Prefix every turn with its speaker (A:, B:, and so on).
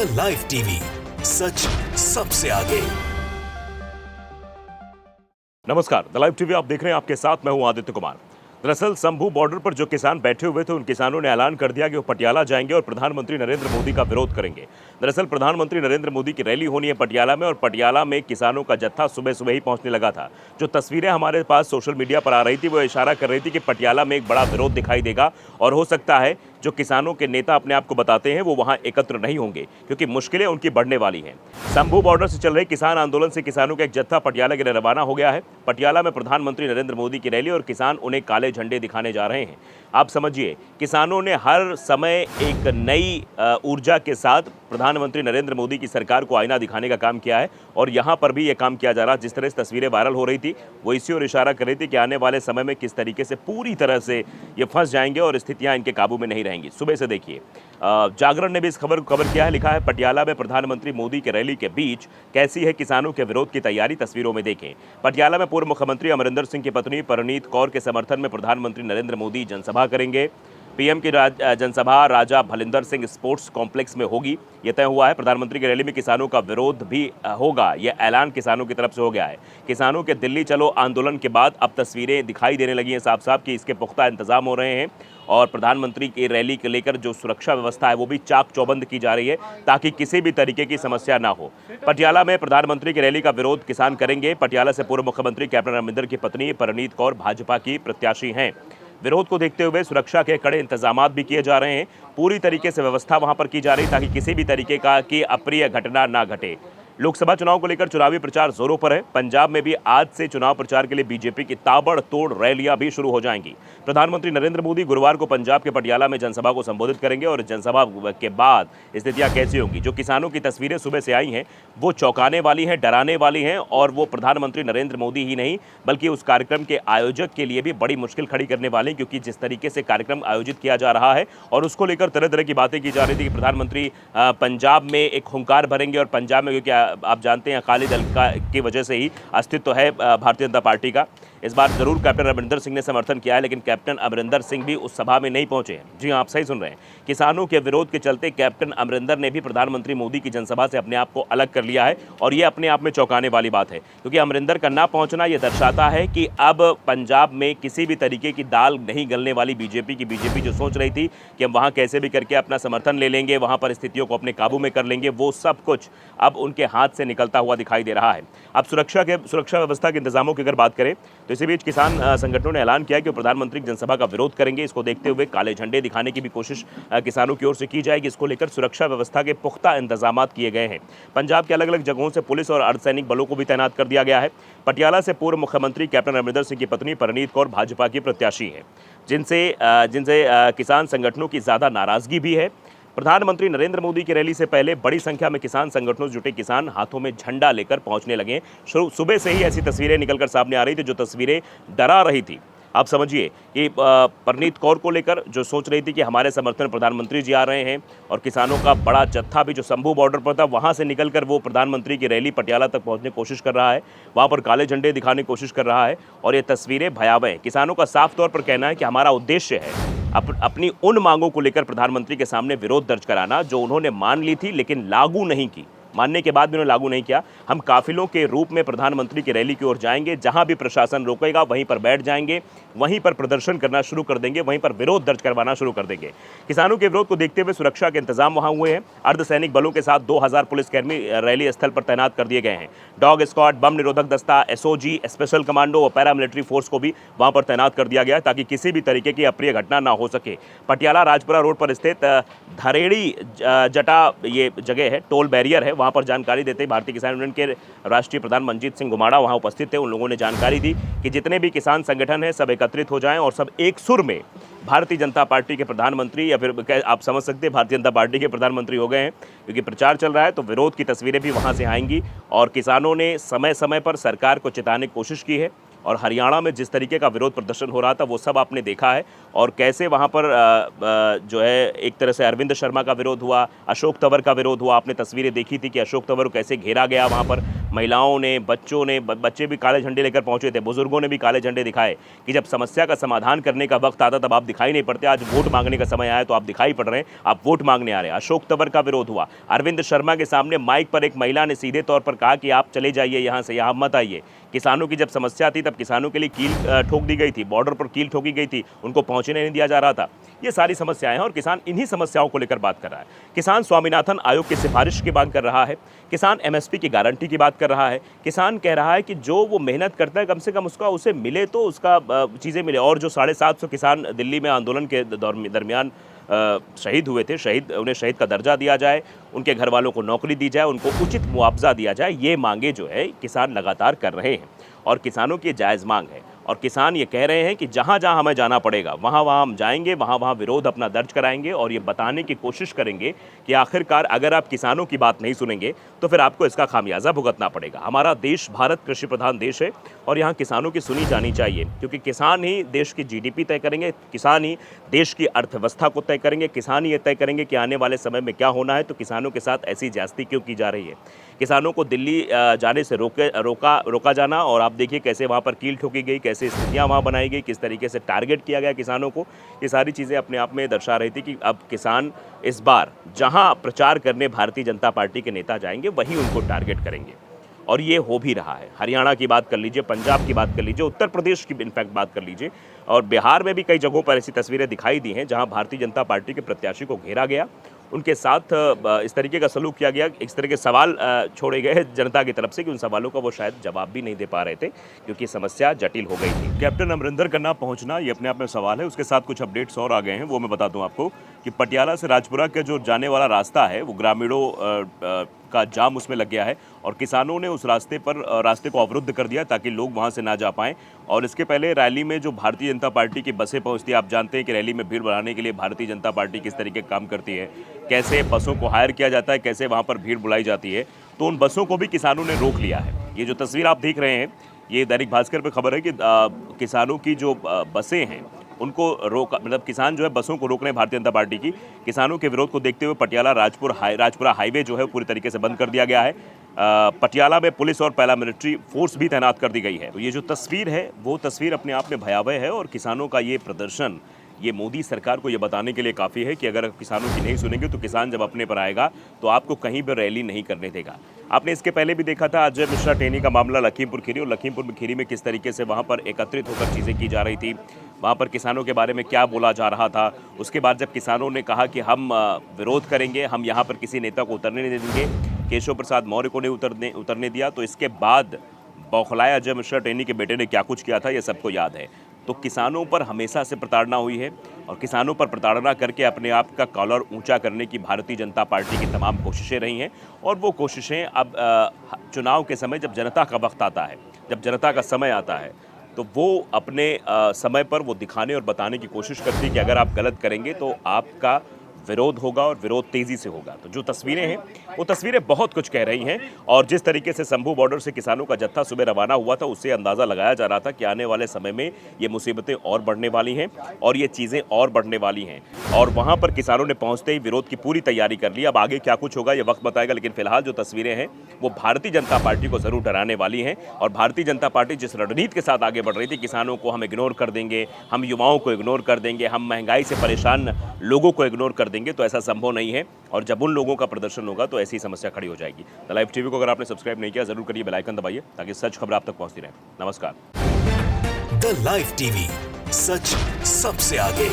A: The live TV, सच सबसे आगे।
B: नमस्कार, द लाइव टीवी आप देख रहे हैं। आपके साथ मैं हूं आदित्य कुमार। दरअसल शंभू बॉर्डर पर जो किसान बैठे हुए थे, उन किसानों ने ऐलान कर दिया कि वो पटियाला जाएंगे और प्रधानमंत्री नरेंद्र मोदी का विरोध करेंगे। दरअसल प्रधानमंत्री नरेंद्र मोदी की रैली होनी है पटियाला में, और पटियाला में किसानों का जत्था सुबह सुबह ही पहुंचने लगा था। जो तस्वीरें हमारे पास सोशल मीडिया पर आ रही थी, वो इशारा कर रही थी कि पटियाला में एक बड़ा विरोध दिखाई देगा, और हो सकता है जो किसानों के नेता अपने आप को बताते हैं वो वहां एकत्र नहीं होंगे, क्योंकि मुश्किलें उनकी बढ़ने वाली हैं। शंभू बॉर्डर से चल रहे किसान आंदोलन से किसानों का एक जत्था पटियाला के लिए रवाना हो गया है। पटियाला में प्रधानमंत्री नरेंद्र मोदी की रैली, और किसान उन्हें काले झंडे दिखाने जा रहे हैं। आप समझिए, किसानों ने हर समय एक नई ऊर्जा के साथ प्रधानमंत्री नरेंद्र मोदी की सरकार को आईना दिखाने का काम किया है, और यहां पर भी ये काम किया जा रहा है। जिस तरह से तस्वीरें वायरल हो रही थी, वो इसी और इशारा कर रही थी कि आने वाले समय में किस तरीके से पूरी तरह से ये फंस जाएंगे और स्थितियां इनके काबू में नहीं रहेंगी। सुबह से देखिए, जागरण ने भी इस खबर को कवर किया है। लिखा है, पटियाला में प्रधानमंत्री मोदी के रैली के बीच कैसी है किसानों के विरोध की तैयारी, तस्वीरों में देखें। पटियाला में पूर्व मुख्यमंत्री अमरिंदर सिंह की पत्नी परनीत कौर के समर्थन में प्रधानमंत्री नरेंद्र मोदी जनसभा करेंगे। पीएम की जनसभा राजा भलिंदर सिंह स्पोर्ट्स कॉम्प्लेक्स में होगी, यह तय हुआ है। प्रधानमंत्री की रैली में किसानों का विरोध भी होगा, यह ऐलान किसानों की तरफ से हो गया है। किसानों के दिल्ली चलो आंदोलन के बाद अब तस्वीरें दिखाई देने लगी हैं साफ साफ कि इसके पुख्ता इंतजाम हो रहे हैं, और प्रधानमंत्री की रैली को लेकर जो सुरक्षा व्यवस्था है वो भी चाक चौबंद की जा रही है, ताकि किसी भी तरीके की समस्या ना हो। पटियाला में प्रधानमंत्री की रैली का विरोध किसान करेंगे। पटियाला से पूर्व मुख्यमंत्री कैप्टन अमरिंदर की पत्नी परनीत कौर भाजपा की प्रत्याशी हैं। विरोध को देखते हुए सुरक्षा के कड़े इंतजाम भी किए जा रहे हैं। पूरी तरीके से व्यवस्था वहां पर की जा रही, ताकि किसी भी तरीके का की अप्रिय घटना ना घटे। लोकसभा चुनाव को लेकर चुनावी प्रचार जोरों पर है। पंजाब में भी आज से चुनाव प्रचार के लिए बीजेपी की ताबड़तोड़ रैलियां भी शुरू हो जाएंगी। प्रधानमंत्री नरेंद्र मोदी गुरुवार को पंजाब के पटियाला में जनसभा को संबोधित करेंगे, और जनसभा के बाद स्थितियां कैसी होंगी। जो किसानों की तस्वीरें सुबह से आई हैं, वो चौंकाने वाली हैं, डराने वाली हैं, और वो प्रधानमंत्री नरेंद्र मोदी ही नहीं बल्कि उस कार्यक्रम के आयोजक के लिए भी बड़ी मुश्किल खड़ी करने वाली हैं, क्योंकि जिस तरीके से कार्यक्रम आयोजित किया जा रहा है और उसको लेकर तरह तरह की बातें की जा रही थी कि प्रधानमंत्री पंजाब में एक हुंकार भरेंगे, और पंजाब में, क्योंकि आप जानते हैं अकाली दल की वजह से ही अस्तित्व है भारतीय जनता पार्टी का। इस बार जरूर कैप्टन अमरिंदर सिंह ने समर्थन किया है, लेकिन कैप्टन अमरिंदर सिंह भी उस सभा में नहीं पहुंचे हैं। जी हां, आप सही सुन रहे हैं। किसानों के विरोध के चलते कैप्टन अमरिंदर ने भी प्रधानमंत्री मोदी की जनसभा से अपने आप को अलग कर लिया है, और ये अपने आप में चौंकाने वाली बात है, क्योंकि अमरिंदर का ना पहुंचना यह दर्शाता है कि अब पंजाब में किसी भी तरीके की दाल नहीं गलने वाली बीजेपी जो सोच रही थी कि हम वहां कैसे भी करके अपना समर्थन ले लेंगे, वहां पर स्थितियों को अपने काबू में कर लेंगे, वो सब कुछ अब उनके हाथ से निकलता हुआ दिखाई दे रहा है। अब सुरक्षा व्यवस्था के इंतजामों की अगर बात करें, तो इसी बीच किसान संगठनों ने ऐलान किया कि वो प्रधानमंत्री की जनसभा का विरोध करेंगे। इसको देखते हुए काले झंडे दिखाने की भी कोशिश किसानों की ओर से की जाएगी। इसको लेकर सुरक्षा व्यवस्था के पुख्ता इंतजाम किए गए हैं। पंजाब के अलग अलग जगहों से पुलिस और अर्धसैनिक बलों को भी तैनात कर दिया गया है। पटियाला से पूर्व मुख्यमंत्री कैप्टन अमरिंदर सिंह की पत्नी परनीत कौर भाजपा की प्रत्याशी है, जिनसे किसान संगठनों की ज्यादा नाराजगी भी है। प्रधानमंत्री नरेंद्र मोदी की रैली से पहले बड़ी संख्या में किसान संगठनों से जुटे किसान हाथों में झंडा लेकर पहुंचने लगे। सुबह से ही ऐसी तस्वीरें निकलकर सामने आ रही थी, जो तस्वीरें डरा रही थी। आप समझिए कि परनीत कौर को लेकर जो सोच रही थी कि हमारे समर्थन प्रधानमंत्री जी आ रहे हैं, और किसानों का बड़ा जत्था भी जो शंभू बॉर्डर पर था वहां से निकलकर वो प्रधानमंत्री की रैली पटियाला तक पहुंचने की कोशिश कर रहा है, वहां पर काले झंडे दिखाने की कोशिश कर रहा है, और ये तस्वीरें भयावह हैं। किसानों का साफ तौर पर कहना है कि हमारा उद्देश्य है अपनी उन मांगों को लेकर प्रधानमंत्री के सामने विरोध दर्ज कराना, जो उन्होंने मान ली थी लेकिन लागू नहीं की। मानने के बाद भी उन्होंने लागू नहीं किया। हम काफिलों के रूप में प्रधानमंत्री की रैली की ओर जाएंगे, जहां भी प्रशासन रोकेगा वहीं पर बैठ जाएंगे, वहीं पर प्रदर्शन करना शुरू कर देंगे, वहीं पर विरोध दर्ज करवाना शुरू कर देंगे। किसानों के विरोध को देखते हुए सुरक्षा के इंतजाम वहां हुए हैं। अर्धसैनिक बलों के साथ 2000 पुलिसकर्मी रैली स्थल पर तैनात कर दिए गए हैं। डॉग स्क्वाड, बम निरोधक दस्ता, एसओजी, स्पेशल कमांडो और पैरामिलिट्री फोर्स को भी वहां पर तैनात कर दिया गया है, ताकि किसी भी तरीके की अप्रिय घटना ना हो सके। पटियाला राजपुरा रोड पर स्थित धरेड़ी जटा ये जगह है, टोल बैरियर है, वहां पर जानकारी देते भारतीय किसान यूनियन के राष्ट्रीय प्रधान मंजीत सिंह गुमाड़ा वहां उपस्थित थे। उन लोगों ने जानकारी दी कि जितने भी किसान संगठन हैं सब एकत्रित हो जाएं, और सब एक सुर में भारतीय जनता पार्टी के प्रधानमंत्री, या फिर आप समझ सकते हैं भारतीय जनता पार्टी के प्रधानमंत्री हो गए हैं, क्योंकि प्रचार चल रहा है। तो विरोध की तस्वीरें भी वहां से आएंगी, और किसानों ने समय समय पर सरकार को चिताने की कोशिश की है, और हरियाणा में जिस तरीके का विरोध प्रदर्शन हो रहा था वो सब आपने देखा है, और कैसे वहाँ पर जो है एक तरह से अरविंद शर्मा का विरोध हुआ, अशोक तंवर का विरोध हुआ। आपने तस्वीरें देखी थी कि अशोक तंवर को कैसे घेरा गया वहाँ पर। महिलाओं ने, बच्चों ने, बच्चे भी काले झंडे लेकर पहुंचे थे, बुजुर्गों ने भी काले झंडे दिखाए कि जब समस्या का समाधान करने का वक्त आता तब आप दिखाई नहीं पड़ते। आज वोट मांगने का समय आया तो आप दिखाई पड़ रहे हैं, आप वोट मांगने आ रहे हैं। अशोक तंवर का विरोध हुआ, अरविंद शर्मा के सामने माइक पर एक महिला ने सीधे तौर पर कहा कि आप चले जाइए यहाँ से, यहाँ मत आइए। किसानों की जब समस्या थी तब किसानों के लिए कील ठोक दी गई थी, बॉर्डर पर कील ठोकी गई थी, उनको पहुंचने नहीं दिया जा रहा था। ये सारी समस्याएं हैं और किसान इन्हीं समस्याओं को लेकर बात कर रहा है। किसान स्वामीनाथन आयोग की सिफारिश की बात कर रहा है, किसान एमएसपी की गारंटी की बात कर रहा है, किसान कह रहा है कि जो वो मेहनत करता है कम से कम उसका उसे मिले तो उसका चीज़ें मिले। और जो 750 किसान दिल्ली में आंदोलन के दरमियान शहीद हुए थे, उन्हें शहीद का दर्जा दिया जाए, उनके घर वालों को नौकरी दी जाए, उनको उचित मुआवजा दिया जाए, ये मांगे जो है किसान लगातार कर रहे हैं और किसानों की जायज़ मांग है। और किसान ये कह रहे हैं कि जहाँ जहाँ हमें जाना पड़ेगा वहाँ वहाँ हम जाएंगे, वहाँ वहाँ विरोध अपना दर्ज कराएंगे और ये बताने की कोशिश करेंगे कि आखिरकार अगर आप किसानों की बात नहीं सुनेंगे तो फिर आपको इसका खामियाजा भुगतना पड़ेगा। हमारा देश भारत कृषि प्रधान देश है और यहाँ किसानों की सुनी जानी चाहिए, क्योंकि किसान ही देश की जीडीपी तय करेंगे, किसान ही देश की अर्थव्यवस्था को तय करेंगे, किसान ही ये तय करेंगे कि आने वाले समय में क्या होना है। तो किसानों के साथ ऐसी ज्यादती क्यों की जा रही है? किसानों को दिल्ली जाने से रोका जाना और आप देखिए कैसे वहाँ पर कील ठोकी गई, कैसे स्थितियाँ वहाँ बनाई गई, किस तरीके से टारगेट किया गया किसानों को। ये सारी चीज़ें अपने आप में दर्शा रही थी कि अब किसान इस बार जहाँ प्रचार करने भारतीय जनता पार्टी के नेता जाएंगे वहीं उनको टारगेट करेंगे और ये हो भी रहा है। हरियाणा की बात कर लीजिए, पंजाब की बात कर लीजिए, उत्तर प्रदेश की इनफैक्ट बात कर लीजिए और बिहार में भी कई जगहों पर ऐसी तस्वीरें दिखाई दी हैं जहां भारतीय जनता पार्टी के प्रत्याशी को घेरा गया, उनके साथ इस तरीके का सलूक किया गया, इस तरह के सवाल छोड़े गए जनता की तरफ से कि उन सवालों का वो शायद जवाब भी नहीं दे पा रहे थे क्योंकि समस्या जटिल हो गई थी। कैप्टन अमरिंदर का ना पहुंचना ये अपने आप में सवाल है। उसके साथ कुछ अपडेट्स और आ गए हैं, वो मैं बता दूं आपको कि पटियाला से राजपुरा का जो जाने वाला रास्ता है वो ग्रामीणों का जाम उसमें लग गया है और किसानों ने उस रास्ते को अवरुद्ध कर दिया ताकि लोग वहां से ना जा पाएं। और इसके पहले रैली में जो भारतीय जनता पार्टी की बसें पहुंचती है, आप जानते हैं कि रैली में भीड़ बढ़ाने के लिए भारतीय जनता पार्टी किस तरीके का काम करती है, कैसे बसों को हायर किया जाता है, कैसे वहां पर भीड़ बुलाई जाती है। तो उन बसों को भी किसानों ने रोक लिया है। ये जो तस्वीर आप देख रहे हैं ये दैनिक भास्कर पर खबर है कि किसानों की जो बसें हैं उनको मतलब किसान जो है बसों को रोक रहे हैं भारतीय जनता पार्टी की। किसानों के विरोध को देखते हुए पटियाला राजपुरा हाईवे जो है पूरी तरीके से बंद कर दिया गया है। पटियाला में पुलिस और पैरामिलिट्री फोर्स भी तैनात कर दी गई है। तो ये जो तस्वीर है वो तस्वीर अपने आप में भयावह है और किसानों का ये प्रदर्शन ये मोदी सरकार को ये बताने के लिए काफ़ी है कि अगर किसानों की नहीं सुनेंगे तो किसान जब अपने पर आएगा तो आपको कहीं भी रैली नहीं करने देगा। आपने इसके पहले भी देखा था अजय मिश्रा टेनी का मामला लखीमपुर खीरी, और लखीमपुर खीरी में किस तरीके से वहाँ पर एकत्रित होकर चीज़ें की जा रही थी, वहाँ पर किसानों के बारे में क्या बोला जा रहा था। उसके बाद जब किसानों ने कहा कि हम विरोध करेंगे, हम यहाँ पर किसी नेता को उतरने नहीं देंगे, केशव प्रसाद मौर्य को नहीं उतरने दिया, तो इसके बाद बौखलाया अजय मिश्रा टेनी के बेटे ने क्या कुछ किया था ये सबको याद है। तो किसानों पर हमेशा से प्रताड़ना हुई है और किसानों पर प्रताड़ना करके अपने आप का कॉलर ऊंचा करने की भारतीय जनता पार्टी की तमाम कोशिशें रही हैं और वो कोशिशें अब चुनाव के समय जब जनता का वक्त आता है, जब जनता का समय आता है तो वो अपने समय पर वो दिखाने और बताने की कोशिश करती है कि अगर आप गलत करेंगे तो आपका विरोध होगा और विरोध तेजी से होगा। तो जो तस्वीरें हैं वो तस्वीरें बहुत कुछ कह रही हैं और जिस तरीके से शंभू बॉर्डर से किसानों का जत्था सुबह रवाना हुआ था उससे अंदाज़ा लगाया जा रहा था कि आने वाले समय में ये मुसीबतें और बढ़ने वाली हैं और ये चीज़ें और बढ़ने वाली हैं। और वहाँ पर किसानों ने पहुँचते ही विरोध की पूरी तैयारी कर ली। अब आगे क्या कुछ होगा ये वक्त बताएगा, लेकिन फिलहाल जो तस्वीरें हैं वो भारतीय जनता पार्टी को ज़रूर डराने वाली हैं। और भारतीय जनता पार्टी जिस रणनीति के साथ आगे बढ़ रही थी, किसानों को हम इग्नोर कर देंगे, हम युवाओं को इग्नोर कर देंगे, हम महंगाई से परेशान लोगों को इग्नोर कर देंगे, तो ऐसा संभव नहीं है। और जब उन लोगों का प्रदर्शन होगा तो ऐसी समस्या खड़ी हो जाएगी। द लाइव टीवी को अगर आपने सब्सक्राइब नहीं किया जरूर करिए, बेल आइकन दबाइए ताकि सच खबर आप तक पहुंचती रहे। नमस्कार।
A: द लाइव टीवी, सच सबसे आगे।